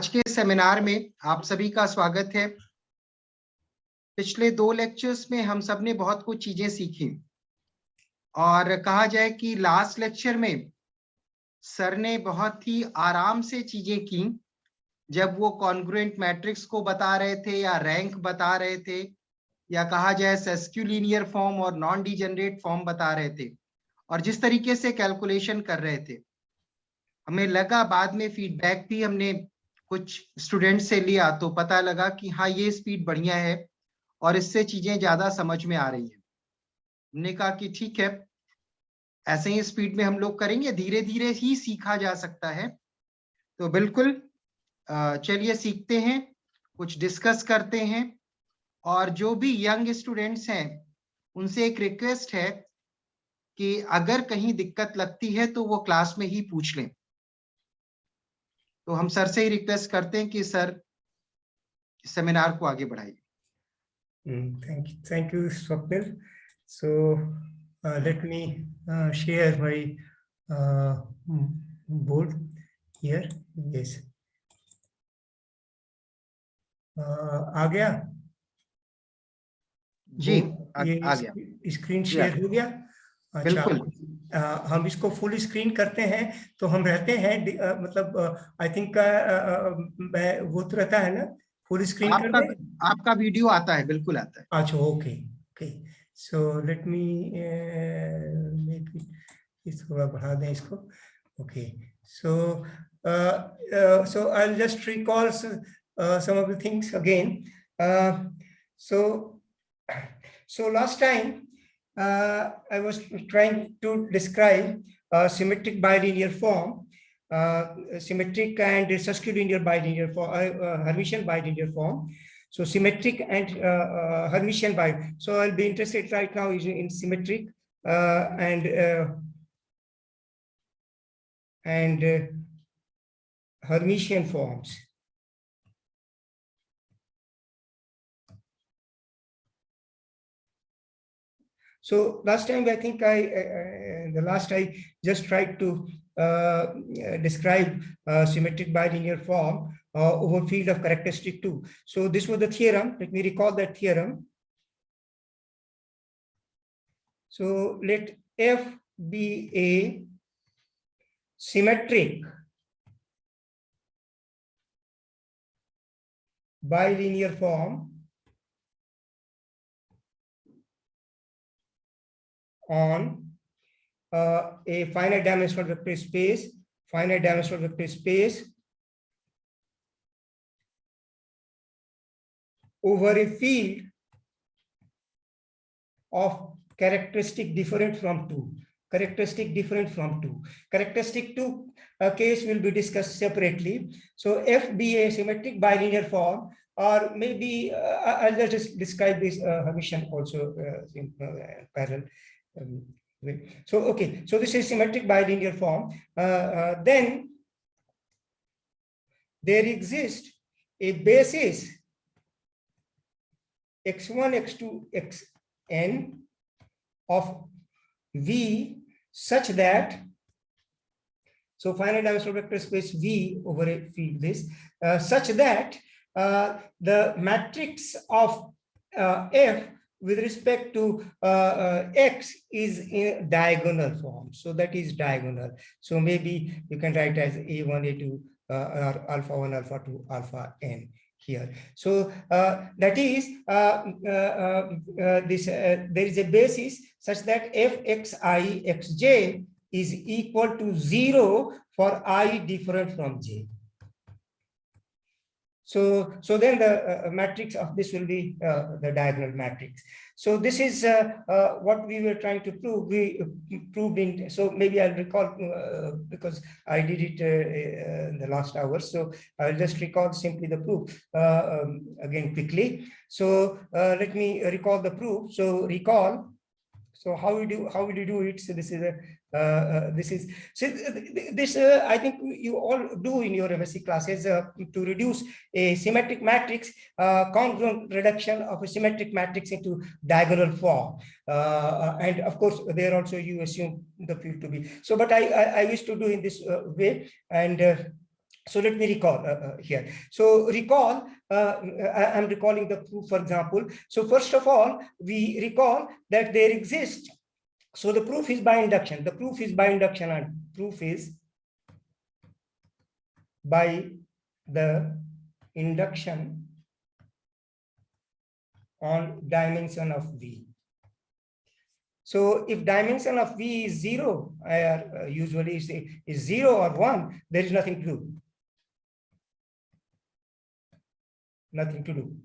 आज के सेमिनार में आप सभी का स्वागत है। पिछले 2 लेक्चर्स में हम सब ने बहुत कुछ चीजें सीखी और कहा जाए कि लास्ट लेक्चर में सर ने बहुत ही आराम से चीजें की जब वो कॉन्ग्रुएंट मैट्रिक्स को बता रहे थे या रैंक बता रहे थे या कहा जाए सेस्क्यूलिनियर फॉर्म और नॉन डिजेनरेट फॉर्म बता रहे थे और जिस तरीके से कैलकुलेशन कर रहे थे, हमें लगा बाद में फीडबैक भी हमने कुछ स्टूडेंट से लिया तो पता लगा कि हाँ, ये स्पीड बढ़िया है और इससे चीजें ज्यादा समझ में आ रही हैं। हमने कहा कि ठीक है, ऐसे ही स्पीड में हम लोग करेंगे, धीरे धीरे ही सीखा जा सकता है। तो बिल्कुल चलिए सीखते हैं, कुछ डिस्कस करते हैं। और जो भी यंग स्टूडेंट्स हैं उनसे एक रिक्वेस्ट है कि अगर कहीं दिक्कत लगती है तो वो क्लास में ही पूछ लें। तो हम सर से ही रिक्वेस्ट करते हैं कि सर सेमिनार को आगे बढ़ाइए। Thank you, Swapnil. So let me share my board here. Yes. आ गया जी, ये स्क्रीन शेयर हो गया। अच्छा, हम इसको फुल स्क्रीन करते हैं तो हम रहते हैं मतलब आई थिंक वो तो रहता है ना, फुल स्क्रीन कर दे। आपका वीडियो आता है, बिल्कुल आता है। अच्छा, okay okay. So let me थोड़ा बढ़ा दें इसको। Okay, so I will just recall some of the things again. So last time I was trying to describe symmetric bilinear form, symmetric and sesquilinear bilinear form, Hermitian bilinear form. So symmetric and Hermitian bilinear. So I'll be interested right now in symmetric and Hermitian forms. So last time I think I just tried to describe symmetric bilinear form over field of characteristic 2. So this was the theorem. Let me recall that theorem. So let F be a symmetric bilinear form on a finite dimensional vector space, over a field of characteristic different from 2. Characteristic 2 case will be discussed separately. So F be a symmetric bilinear form, or maybe I'll just describe this Hermitian also in parallel. So okay, so this is symmetric bilinear form. Then there exists a basis x1, x2, xn of V such that, so finite dimensional vector space V over a field this, such that the matrix of F with respect to X is in diagonal form. So that is diagonal. So maybe you can write as A1, A2, or alpha 1, alpha 2, alpha n here. So that is there is a basis such that Fxi xj is equal to 0 for I different from j. So then the matrix of this will be the diagonal matrix. So this is what we were trying to prove. We proved in, so maybe I'll recall because I did it in the last hour. So I'll just recall simply the proof again quickly. So let me recall the proof. So recall. So how will you do it? So this is I think you all do in your MSc classes to reduce a symmetric matrix, congruent reduction of a symmetric matrix into diagonal form, and of course there also you assume the field to be so. But I wish to do in this way, and So let me recall here. So recall, I'm recalling the proof, for example. So first of all, we recall that there exists. So the proof is by induction. The proof is by induction, and proof is by the induction on dimension of V. So if dimension of V is 0, usually is 0 or 1, there is nothing to do. Nothing to do.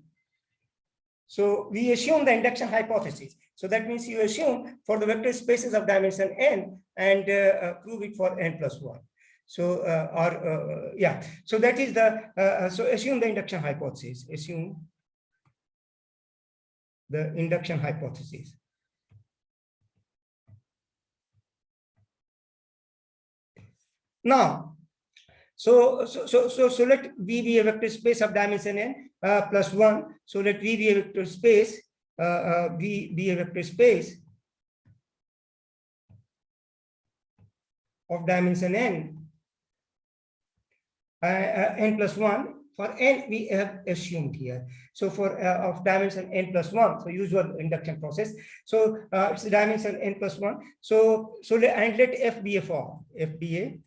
So we assume the induction hypothesis. So that means you assume for the vector spaces of dimension n and prove it for n plus 1. So yeah, so that is the so assume the induction hypothesis. Assume the induction hypothesis. Now, so let V be a vector space of dimension n plus 1. So let V be a vector space, V be a vector space of dimension n, n plus 1. For n, we have assumed here. So for of dimension n plus 1, so usual induction process. So it's dimension n plus 1. So and let F be a form, F be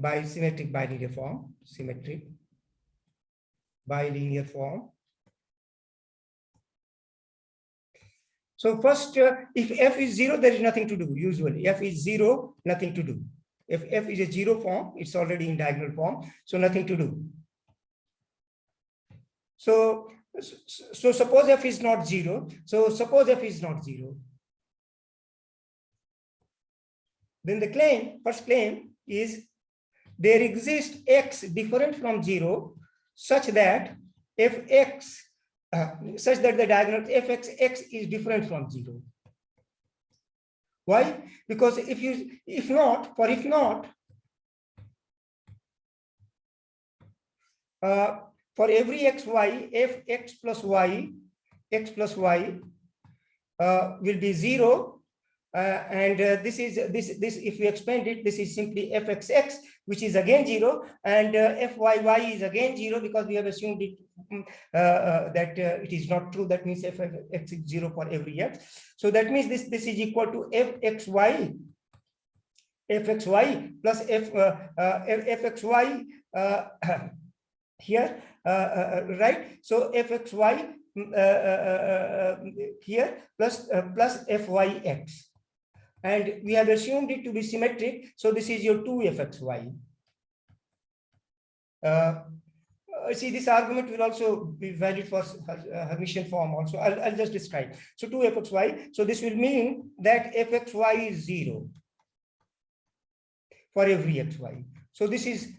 a symmetric bilinear form, symmetric bilinear form. So first, if F is 0, there is nothing to do. Usually, F is 0, nothing to do. If F is a 0 form, it's already in diagonal form, so nothing to do. So suppose F is not 0. So suppose F is not 0. Then the first claim is there exists X different from 0 such that Fx, such that the diagonal Fx is different from 0. Why? Because if not, for every xy, Fx plus y, x plus y will be 0. And this if we expand it, this is simply Fxx, which is again 0, and Fyy is again 0 because we have assumed it that it is not true. That means Fx is 0 for every x. So that means this is equal to Fxy plus Fxy here, right? So Fxy here plus Fyx. And we have assumed it to be symmetric. So this is your 2Fxy. See, this argument will also be valid for Hermitian form also. I'll just describe. So 2Fxy. So this will mean that Fxy is 0 for every xy. So this is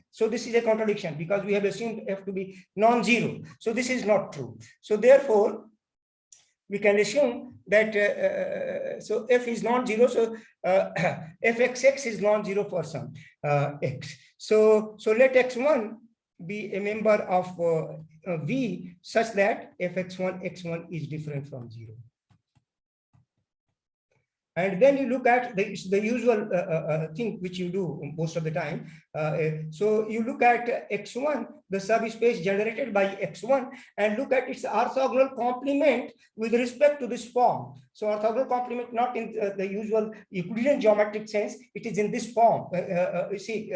a contradiction because we have assumed F to be non-zero. So this is not true. So therefore, we can assume that so F is non-zero. So Fxx is non-zero for some x. So let x1 be a member of V such that Fx1 x1 is different from 0. And then you look at the usual thing which you do most of the time. So you look at x1, the subspace generated by x1, and look at its orthogonal complement with respect to this form. So orthogonal complement not in the usual Euclidean geometric sense, it is in this form. You see,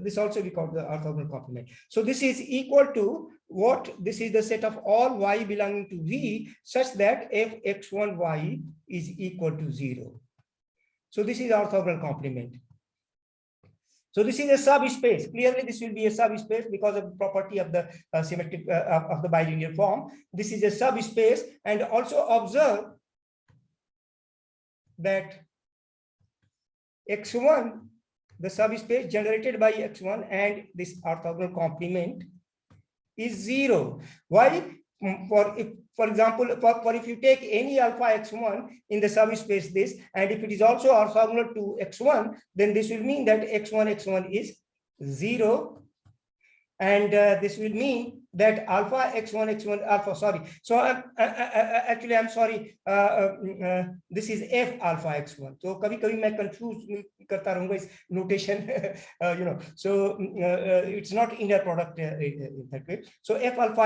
this also we call the orthogonal complement. So this is equal to what? This is the set of all y belonging to V such that Fx1y is equal to 0. So this is orthogonal complement. So this is a subspace. Clearly, this will be a subspace because of the property of the symmetric of the bilinear form. This is a subspace, and also observe that x1, the subspace generated by x1 and this orthogonal complement is 0. Why? For example, if you take any alpha x1 in the subspace this, and if it is also orthogonal to x1, then this will mean that x1 is 0, and this will mean that alpha x1 alpha, sorry. So actually I'm sorry, this is f alpha x1. So कभी कभी मैं confuse करता रहूंगा इस notation, you know. So it's not inner product in that way. So f alpha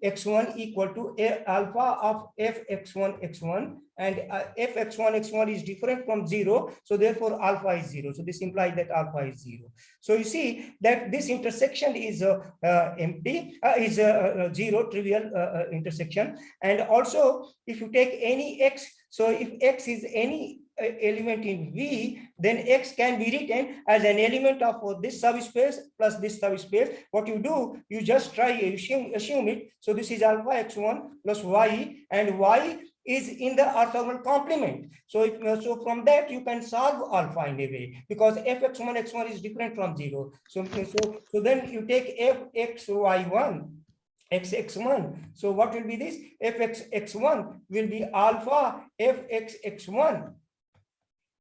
x1 equal to a alpha of f x1 and f x1 is different from 0, so therefore alpha is 0. So this implies that alpha is 0. So you see that this intersection is empty, is a 0 trivial intersection. And also if you take any x, so if x is any element in V, then x can be written as an element of this subspace plus this subspace. What you do, you just try assume it. So this is alpha x1 plus y, and y is in the orthogonal complement. So so from that you can solve alpha in a way, because fx1 is different from 0. So then you take fxy1 xx1. So what will be this? Fxx1 will be alpha fxx1.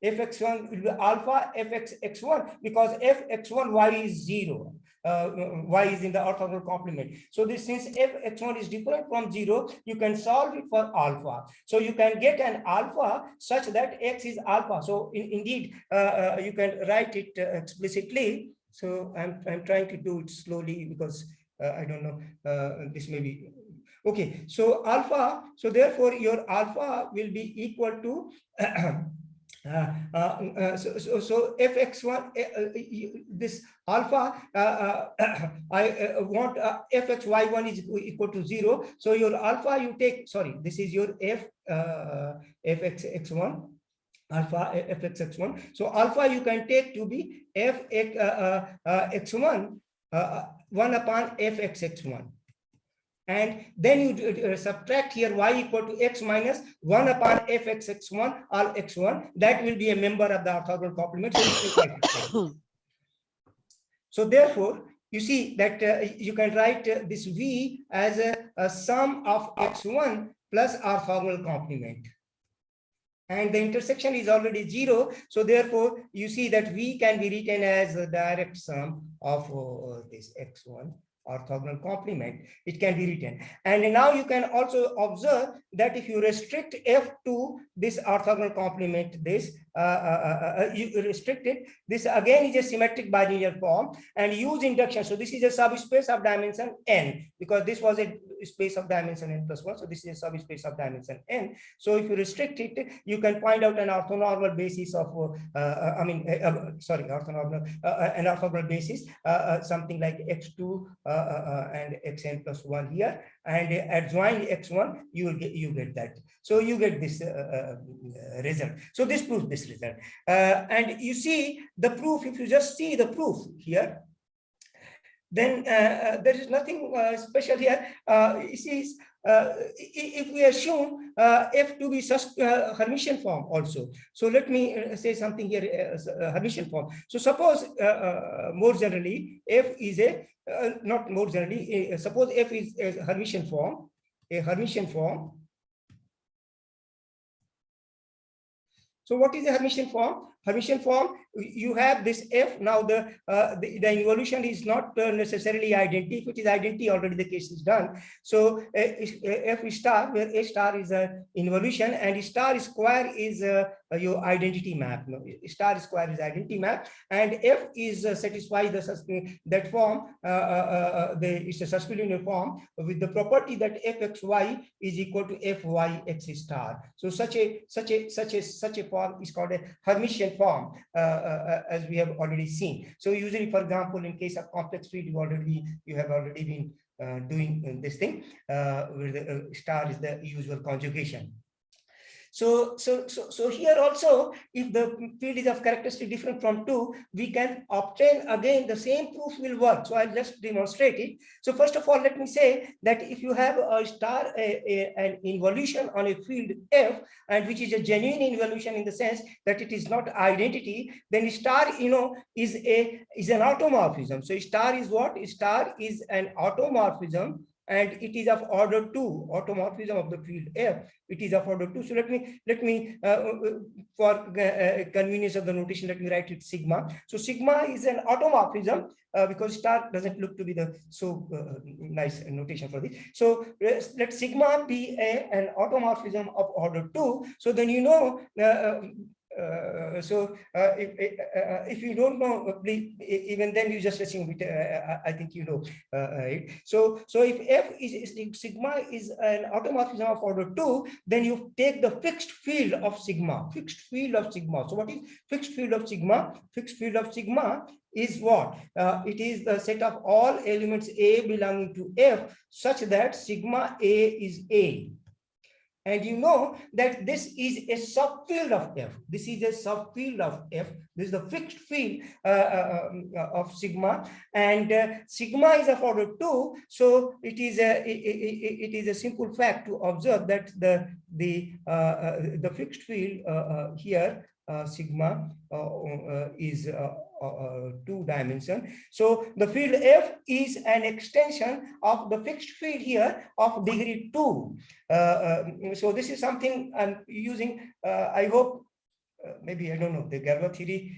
Fx1 will be alpha fxx1, because fx1 y is 0. Y is in the orthogonal complement. So this, since fx1 is different from 0, you can solve it for alpha. So you can get an alpha such that x is alpha. So indeed, you can write it explicitly. So I'm trying to do it slowly because I don't know, this may be okay. So alpha, so therefore your alpha will be equal to so fx1, this alpha, I want fxy1 is equal to 0. So your alpha you take, sorry, this is your fxx1, alpha fxx1. So alpha you can take to be fx1 1 upon fxx1. And then you subtract here y equal to x minus 1 upon fxx1 all x1. That will be a member of the orthogonal complement. So therefore, you see that you can write this V as a sum of x1 plus orthogonal complement. And the intersection is already 0. So therefore, you see that V can be written as a direct sum of this x1 orthogonal complement. It can be written. And now you can also observe that if you restrict f to this orthogonal complement, this you restrict it, this again is a symmetric bilinear form, and use induction. So this is a subspace of dimension n, because this was a space of dimension n plus 1. So this is a subspace of dimension n. So if you restrict it, you can find out an orthonormal basis of orthonormal an orthogonal basis, something like x2 and xn plus 1 here, and adjoin x1, you get that. So you get this result. So this proves this result. And you see the proof, if you just see the proof here, then there is nothing special here. You see, if we assume f to be such Hermitian form also. So let me say something here, Hermitian form. So suppose more generally, f is a, not more generally, suppose f is a Hermitian form, So what is a Hermitian form? Hermitian form, you have this f. Now the involution is not necessarily identity. If it is identity, already the case is done. So f star, where a star is an involution and star square is your identity map. No, star square is identity map, and f is satisfies that form. It's a suspension form with the property that fxy is equal to fyx star. So such a form is called a Hermitian form, as we have already seen. So usually, for example, in case of complex field, you have already been doing this thing where the star is the usual conjugation. So here also, if the field is of characteristic different from 2, we can obtain again the same proof will work. So I'll just demonstrate it. So first of all, let me say that if you have a star, an involution on a field F, and which is a genuine involution in the sense that it is not identity, then star, is an automorphism. So star is what? Star is an automorphism and it is of order 2, automorphism of the field F, it is of order 2. So let me for convenience of the notation, let me write it sigma. So sigma is an automorphism because star doesn't look to be the so nice notation for this. So let sigma be an automorphism of order 2. So then you know if you don't know, please, even then you just assume it. I think you know it. So if F is sigma is an automorphism of order 2, then you take the fixed field of sigma. Fixed field of sigma. So what is fixed field of sigma? Fixed field of sigma is what? It is the set of all elements A belonging to F such that sigma A is A. And you know that this is a subfield of F. This is a subfield of F. This is the fixed field of sigma, and sigma is of order 2. So it is a simple fact to observe that the fixed field here sigma is 2-dimension. So the field F is an extension of the fixed field here of degree 2. So this is something I'm using. I hope maybe I don't know the Galois theory.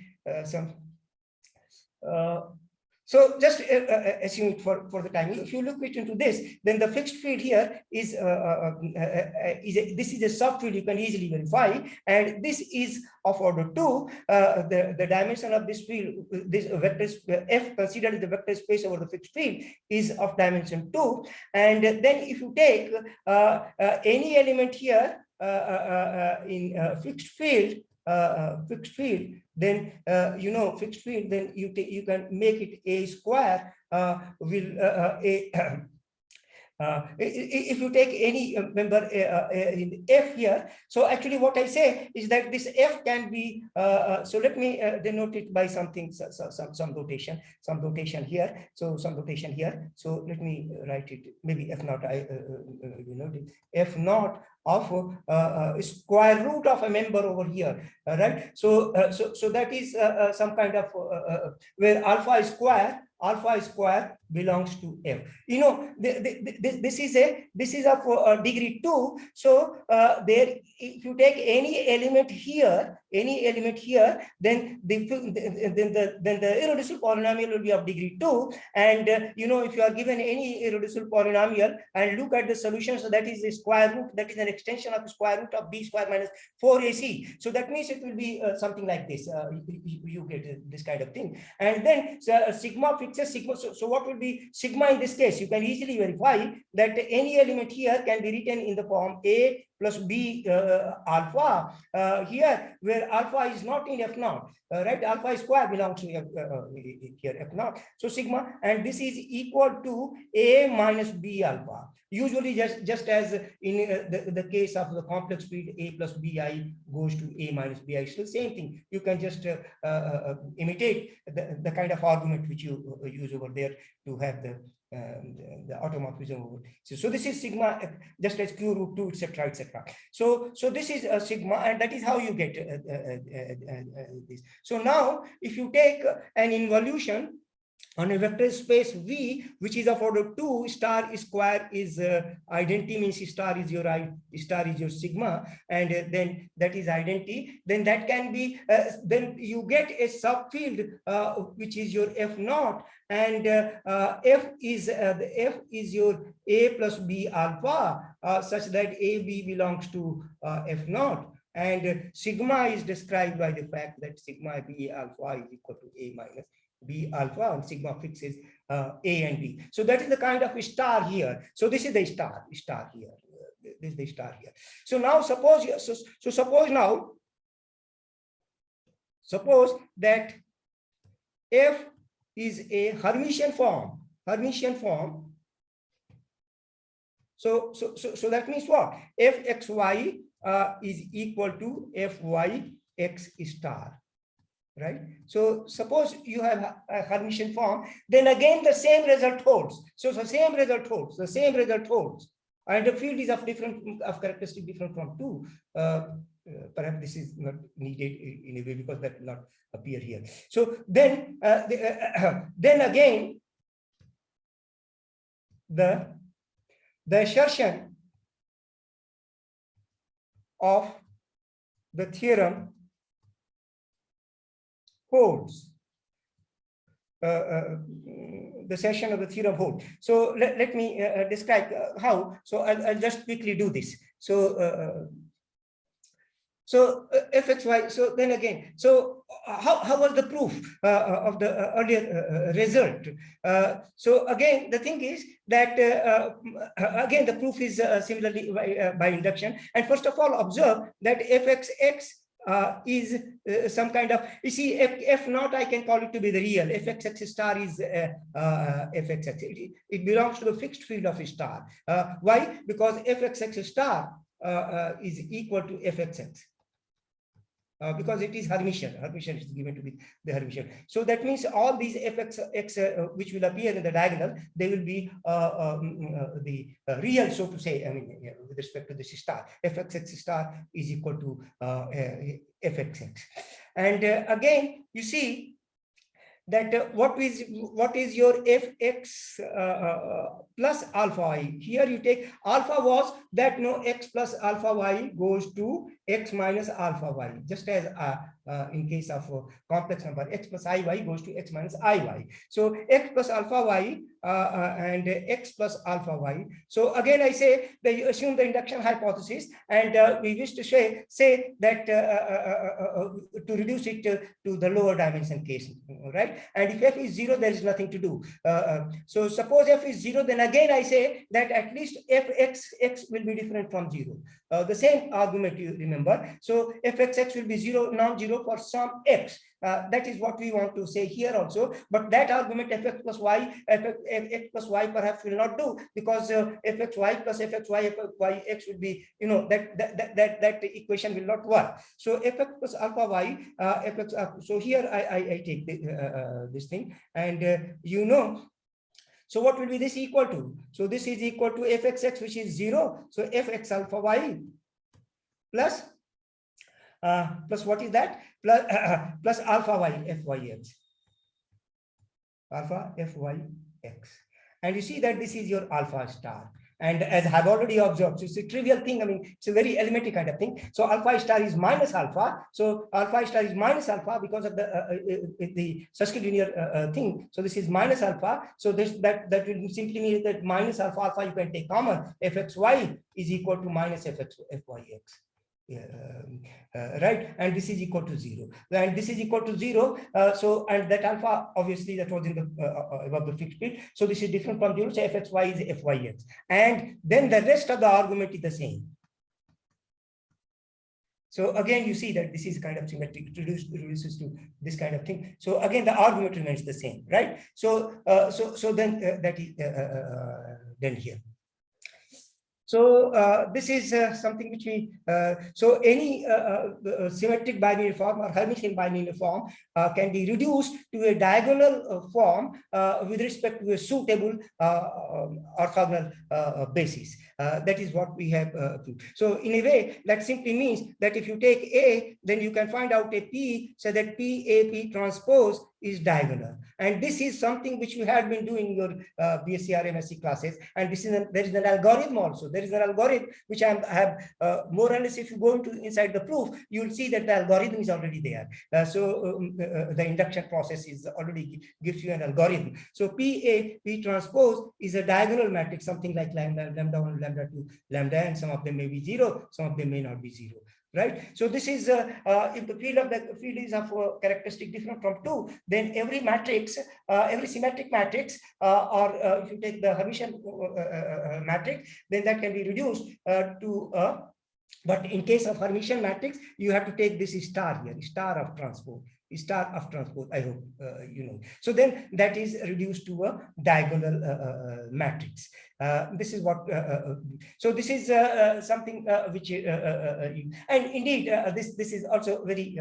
So just assume it for the time. If you look into this, then the fixed field here is this is a subfield you can easily verify, and this is of order 2. The dimension of this field, this vector F considered the vector space over the fixed field, is of dimension 2. And then if you take any element here in fixed field, then you know fixed field, then you can make it A square if you take any member in F here. So actually what I say is that this F can be so let me denote it by something, some notation here. So some notation here. So let me write it maybe F naught. You know, F naught of square root of a member over here, right? So that is some kind of where alpha square belongs to F. You know, this is of degree 2. So there, if you take any element here, then the irreducible polynomial will be of degree 2. And you know, if you are given any irreducible polynomial and look at the solution, so that is the square root, that is an extension of the square root of b square minus 4ac. So that means it will be something like this. You get this kind of thing. And then sigma fixes sigma. So what will be sigma in this case? You can easily verify that any element here can be written in the form A plus B alpha here, where alpha is not in F naught, right? Alpha square belongs to here F naught. So sigma, and this is equal to A minus B alpha. Usually just as in the case of the complex field A plus BI goes to A minus BI, still same thing. You can just imitate the kind of argument which you use over there to have the automorphism over. So this is sigma just as q root 2, etc., etc. So this is a sigma, and that is how you get this. So now if you take an involution on a vector space V, which is of order 2, star square is identity, means star is your sigma, and then that is identity. Then that can be then you get a subfield which is your F naught, and F is your A plus B alpha such that A B belongs to F naught. And sigma is described by the fact that sigma B alpha is equal to A minus B alpha, and sigma fixes A and B. So that is the kind of star here. So this is the star here. This is the star here. So now suppose that F is a Hermitian form. So that means what? Fxy is equal to Fyx star. Right? So suppose you have a Hermitian form, then again the same result holds. So the same result holds, and the field is of characteristic different from 2. Perhaps this is not needed in a way because that will not appear here. So then then again the the assertion of the theorem holds. The session of the theorem hold. So let me describe how. So I'll just quickly do this. So fxy. So then again, so how was the proof of the earlier result? So again, the thing is that again the proof is similarly by induction. And first of all, observe that fxx is some kind of, you see, f naught, I can call it to be the real. Fxx star is fxx. It belongs to the fixed field of a star. Why? Because fxx star is equal to fxx. Because it is Hermitian. Hermitian is given to be the Hermitian. So that means all these fxx which will appear in the diagonal, they will be the real, so to say, I mean, with respect to this star. Fxx star is equal to fxx. And again, you see that what is your fx plus alpha I. Here you take alpha was that no x plus alpha y goes to x minus alpha y, just as in case of complex number, x plus iy goes to x minus iy. So x plus alpha y and x plus alpha y. So again, I say that you assume the induction hypothesis, and we wish to say that to reduce it to the lower dimension case, right? And if f is 0, there is nothing to do. So suppose f is 0, then again I say that at least fxx will be different from 0. The same argument you remember. So fxx will be 0, non-zero for some x. That is what we want to say here also. But that argument fx plus y, fx plus y perhaps will not do, because fxy plus fxy will be, you know, that equation will not work. So fx plus alpha y, fx. So here I take this thing, and you know. So what will be this equal to? So this is equal to fxx, which is 0. So fx alpha y plus what is that? Plus alpha y fyx. Alpha fyx. And you see that this is your alpha star. And as I have already observed, so it's a trivial thing. I mean, it's a very elementary kind of thing. So alpha star is minus alpha. So alpha star is minus alpha because of the Susskind-Linear thing. So this is minus alpha. So that will simply mean that minus alpha you can take common. Fxy is equal to minus fyx. Right, and this is equal to 0, and this is equal to 0. So, and that alpha, obviously, that was in the above the fixed field. So this is different from 0. So fxy is fyx, and then the rest of the argument is the same. So again, you see that this is kind of symmetric. It reduces to this kind of thing. So again, the argument remains the same, right? So so then that is then here. So this is something which we, so any symmetric bilinear form or Hermitian bilinear form can be reduced to a diagonal form with respect to a suitable orthogonal basis. That is what we have proved. So in a way, that simply means that if you take A, then you can find out a P, so that PAP transpose is diagonal. And this is something which you had been doing in your BSc or MSc classes. And this is there is an algorithm also. There is an algorithm which I have more or less, if you go inside the proof, you will see that the algorithm is already there. The induction process is already gives you an algorithm. So PAP transpose is a diagonal matrix, something like lambda 1, lambda 2, lambda, and some of them may be 0, some of them may not be 0. Right. So this is if the field is of characteristic different from 2, then every matrix, every symmetric matrix, or if you take the Hermitian matrix, then that can be reduced to. But in case of Hermitian matrix, you have to take this star here, star of transpose. I hope you know. So then that is reduced to a diagonal matrix. This is what. So this is something which, and indeed, this is also very.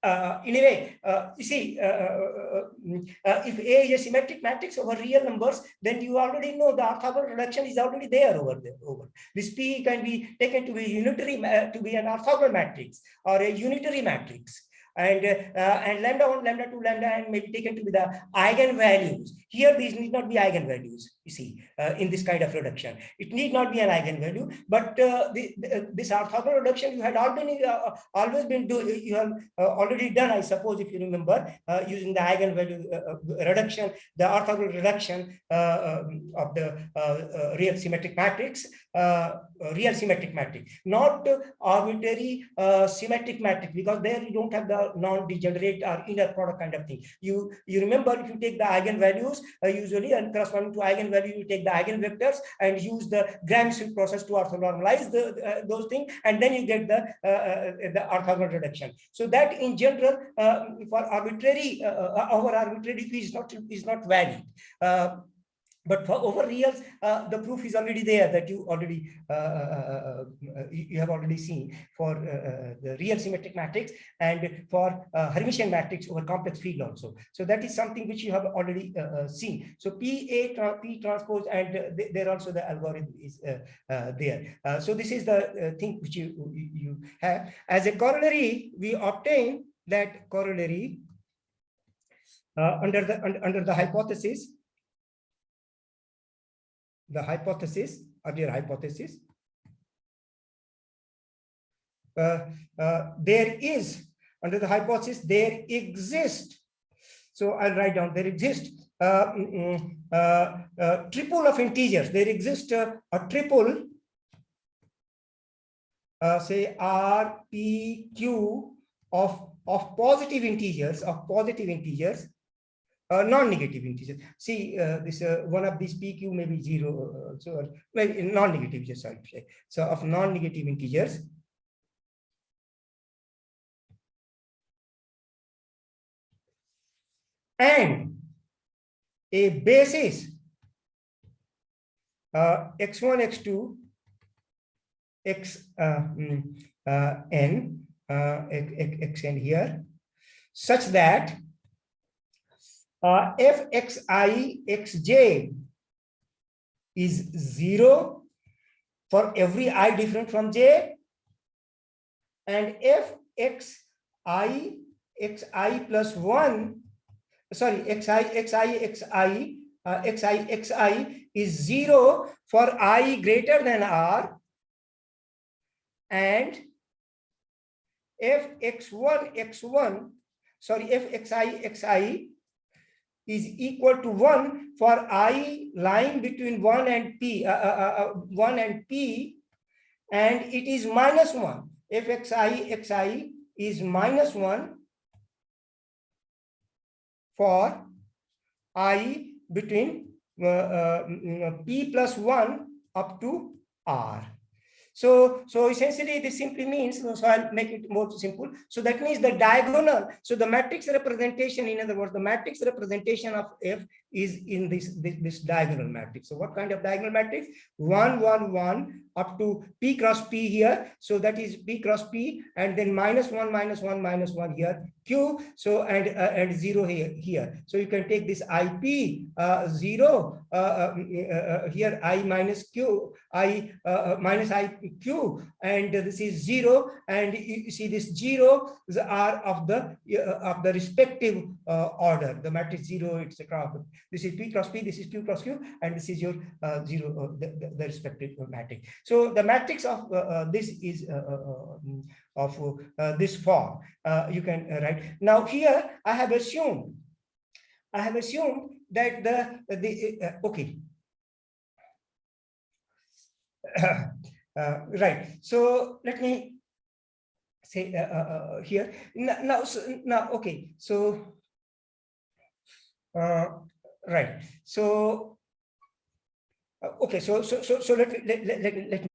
In a way, you see, if A is a symmetric matrix over real numbers, then you already know the orthogonal reduction is already there over there. This P can be taken to be unitary, to be an orthogonal matrix or a unitary matrix. and lambda 1, lambda 2, lambda n may be taken to be the eigenvalues. Here these need not be eigenvalues, you see, in this kind of reduction. It need not be an eigenvalue, but this orthogonal reduction you had already always been doing, you have already done, I suppose, if you remember, using the eigenvalue reduction, the orthogonal reduction of the real symmetric matrix, not arbitrary symmetric matrix, because there you don't have the non-degenerate or inner product kind of thing. You remember, if you take the eigenvalues usually, and corresponding to eigenvalue, you take the eigenvectors and use the Gram-Schmidt process to orthonormalize those things, and then you get the orthogonal reduction. So that in general, for arbitrary, our arbitrary is not valid. But for over reals, the proof is already there, that you already you have already seen for the real symmetric matrix and for Hermitian matrix over complex field also. So that is something which you have already seen. So P transpose, and there also the algorithm is there. So this is the thing which you have. As a corollary, we obtain that corollary under the hypothesis. Earlier hypothesis, there is, under the hypothesis, there exists. So I'll write down, there exists triple of integers. There exists a triple, say R, P, Q of positive integers, non-negative integers. See, this one of these PQ may be 0, so well, non-negative integers, sorry. So of non-negative integers, and a basis x1, x2, xn here, such that f xi xj is 0 for every I different from j, and f xi plus 1, sorry, xi is 0 for I greater than r, and f xi is equal to 1 for I lying between 1 and p, and it is minus 1. F xi is minus 1 for I between p plus 1 up to r. So essentially this simply means, so I'll make it more simple. So that means the diagonal, so the matrix representation, in other words, the matrix representation of F is in this diagonal matrix. So what kind of diagonal matrix? 1, 1, 1 up to P cross P here. So that is P cross P, and then minus 1, minus 1, minus 1 here, Q. So and 0 here. So you can take this IP 0 here, I minus Q, I minus I Q, and this is 0, and you see this 0 are of the respective order, the matrix 0, etc. This is P cross P, this is Q cross Q, and this is your 0, the respective matrix. So the matrix of this is of this form. You can write. Now here I have assumed that the okay. Right. So let me say here now. Okay. So right. So okay. So let me